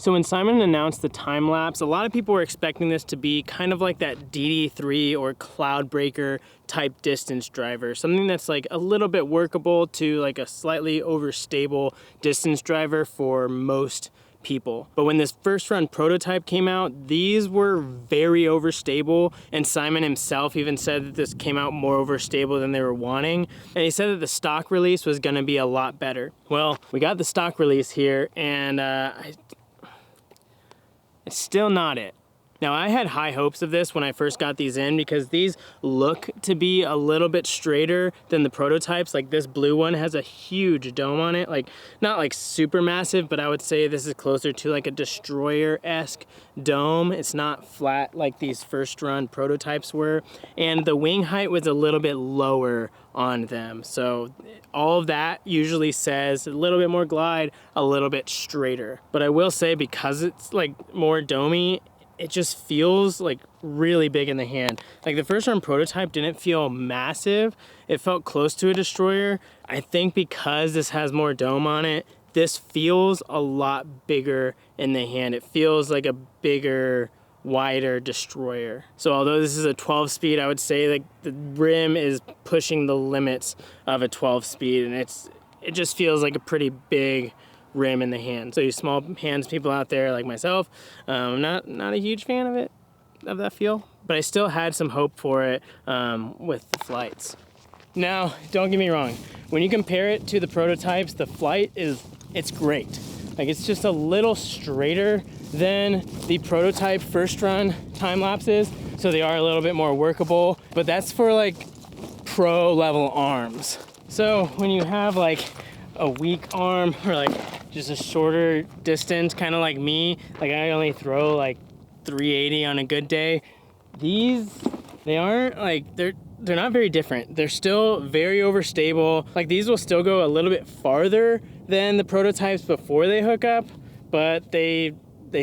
So when Simon announced the Timelapse, a lot of people were expecting this to be kind of like that DD3 or Cloudbreaker type distance driver, something that's like a little bit workable to like a slightly overstable distance driver for most people. But when this first run prototype came out, these were very overstable, and Simon himself even said that this came out more overstable than they were wanting, and he said that the stock release was going to be a lot better. Well, we got the stock release here, and it's still not it. Now, I had high hopes of this when I first got these in because these look to be a little bit straighter than the prototypes. Like this blue one has a huge dome on it, like not like super massive, but I would say this is closer to like a Destroyer-esque dome. It's not flat like these first run prototypes were. And the wing height was a little bit lower on them. So all of that usually says a little bit more glide, a little bit straighter. But I will say, because it's like more domey, it just feels like really big in the hand. Like the first run prototype didn't feel massive. It felt close to a Destroyer. I think because this has more dome on it, this feels a lot bigger in the hand. It feels like a bigger, wider Destroyer. So although this is a 12 speed, I would say like the rim is pushing the limits of a 12 speed, and it just feels like a pretty big rim in the hand. So you small hands people out there like myself, I'm not a huge fan of that feel, but I still had some hope for it with the flights. Now, don't get me wrong, when you compare it to the prototypes, the flight it's great. Like it's just a little straighter than the prototype first run time lapses, so they are a little bit more workable, but that's for like pro level arms. So when you have like a weak arm or like just a shorter distance, kind of like me, like I only throw like 380 on a good day, they aren't like, they're not very different. They're still very overstable. Like these will still go a little bit farther than the prototypes before they hook up, but they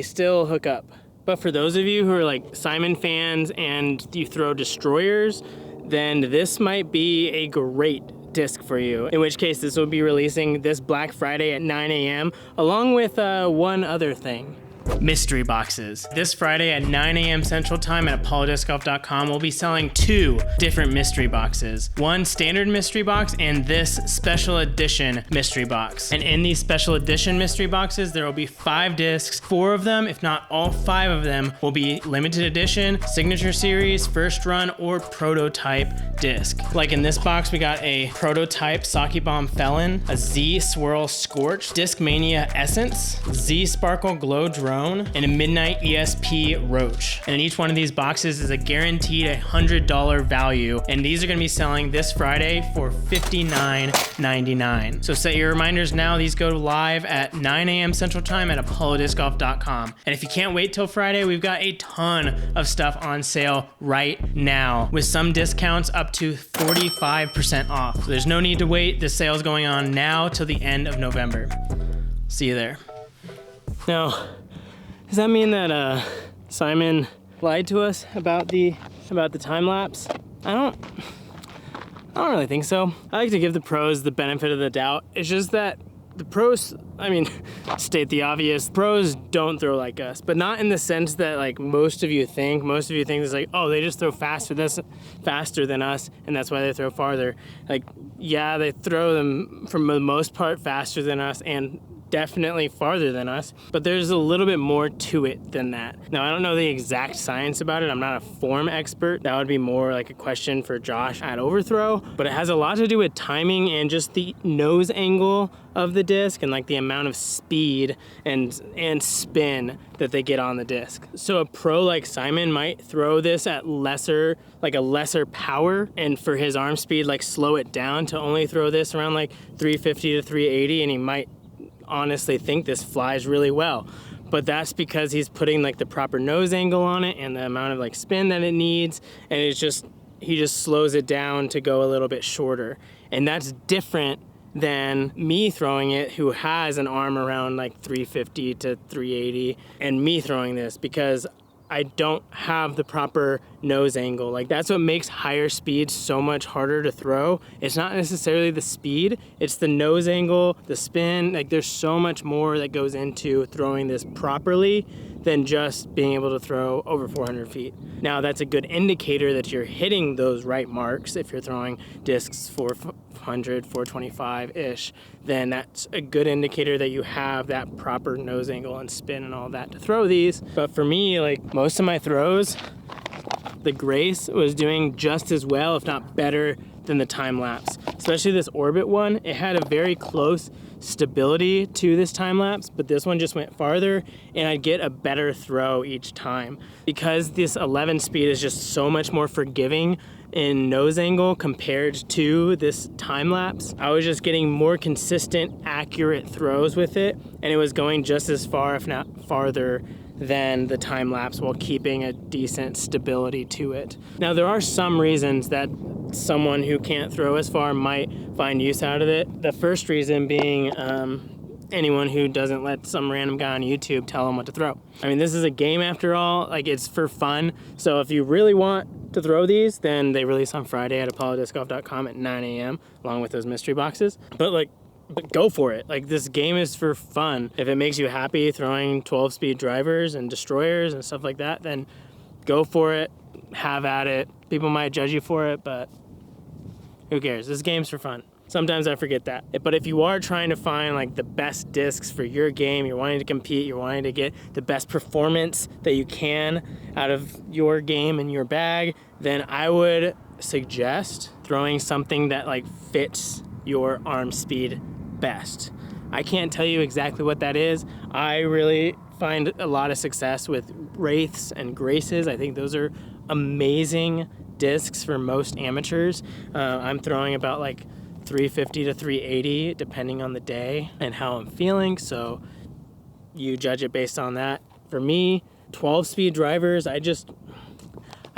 still hook up. But for those of you who are like Simon fans and you throw Destroyers, then this might be a great disc for you, in which case this will be releasing this Black Friday at 9 a.m. along with one other thing. Mystery boxes. This Friday at 9 a.m. Central Time at apollodiscgolf.com, we'll be selling 2 different mystery boxes. One standard mystery box and this special edition mystery box. And in these special edition mystery boxes, there will be 5 discs. 4 of them, if not all 5 of them, will be limited edition, signature series, first run, or prototype disc. Like in this box, we got a prototype Sake Bomb Felon, a Z Swirl Scorch, Disc Mania Essence, Z Sparkle Glow Drone, and a Midnight ESP Roach. And in each one of these boxes is a guaranteed $100 value, and these are going to be selling this Friday for $59.99. So set your reminders now. These go live at 9 a.m. Central Time at apollodiscgolf.com. And if you can't wait till Friday, we've got a ton of stuff on sale right now with some discounts up to 45% off. So there's no need to wait. The sale's going on now till the end of November. See you there. Now, does that mean that Simon lied to us about the time lapse? I don't really think so. I like to give the pros the benefit of the doubt. It's just that the pros, I mean, state the obvious, pros don't throw like us, but not in the sense that like most of you think. Most of you think it's like, oh, they just throw faster than us, and that's why they throw farther. Like, yeah, they throw them for the most part faster than us and definitely farther than us, but there's a little bit more to it than that. Now, I don't know the exact science about it. I'm not a form expert. That would be more like a question for Josh at Overthrow, but it has a lot to do with timing and just the nose angle of the disc and like the amount of speed and spin that they get on the disc. So a pro like Simon might throw this at a lesser power, and for his arm speed, like slow it down to only throw this around like 350 to 380, and he might honestly think this flies really well, but that's because he's putting like the proper nose angle on it and the amount of like spin that it needs, and he just slows it down to go a little bit shorter. And that's different than me throwing it, who has an arm around like 350 to 380, and me throwing this, because I don't have the proper nose angle. Like that's what makes higher speed so much harder to throw. It's not necessarily the speed, it's the nose angle, the spin. Like there's so much more that goes into throwing this properly than just being able to throw over 400 feet. Now that's a good indicator that you're hitting those right marks. If you're throwing discs 400, 425-ish, then that's a good indicator that you have that proper nose angle and spin and all that to throw these. But for me, like most of my throws, the Grace was doing just as well, if not better, than the Timelapse. Especially this Orbit one, it had a very close stability to this Timelapse, but this one just went farther and I'd get a better throw each time. Because this 11 speed is just so much more forgiving in nose angle compared to this Timelapse, I was just getting more consistent, accurate throws with it, and it was going just as far, if not farther, than the Timelapse while keeping a decent stability to it. Now there are some reasons that someone who can't throw as far might find use out of it. The first reason being anyone who doesn't let some random guy on YouTube tell them what to throw. I mean, this is a game after all, like it's for fun. So if you really want to throw these, then they release on Friday at apollodiscgolf.com at 9 a.m. along with those mystery boxes. But go for it. Like this game is for fun. If it makes you happy throwing 12-speed drivers and destroyers and stuff like that, then go for it, have at it. People might judge you for it, but who cares? This game's for fun. Sometimes I forget that. But if you are trying to find like the best discs for your game, you're wanting to compete, you're wanting to get the best performance that you can out of your game and your bag, then I would suggest throwing something that like fits your arm speed best. I can't tell you exactly what that is. I really find a lot of success with Wraiths and Graces. I think those are amazing discs for most amateurs. I'm throwing about like 350 to 380 depending on the day and how I'm feeling, so you judge it based on that. For me, 12-speed drivers, I just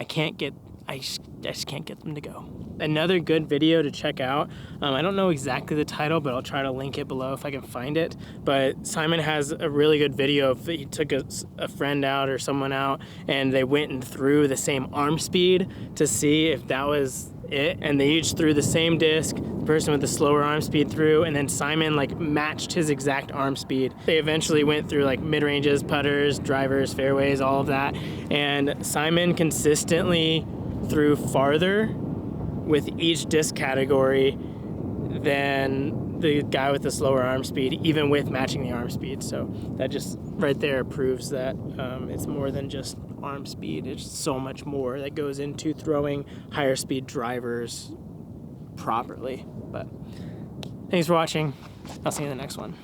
can't get them to go. Another good video to check out, I don't know exactly the title, but I'll try to link it below if I can find it, but Simon has a really good video of he took a friend out or someone out and they went and threw the same arm speed to see if that was it, and they each threw the same disc. The person with the slower arm speed threw, and then Simon like matched his exact arm speed. They eventually went through like mid-ranges, putters, drivers, fairways, all of that, and Simon consistently threw farther with each disc category than the guy with the slower arm speed, even with matching the arm speed. So that just right there proves that it's more than just arm speed. It's so much more that goes into throwing higher speed drivers properly. But thanks for watching. I'll see you in the next one.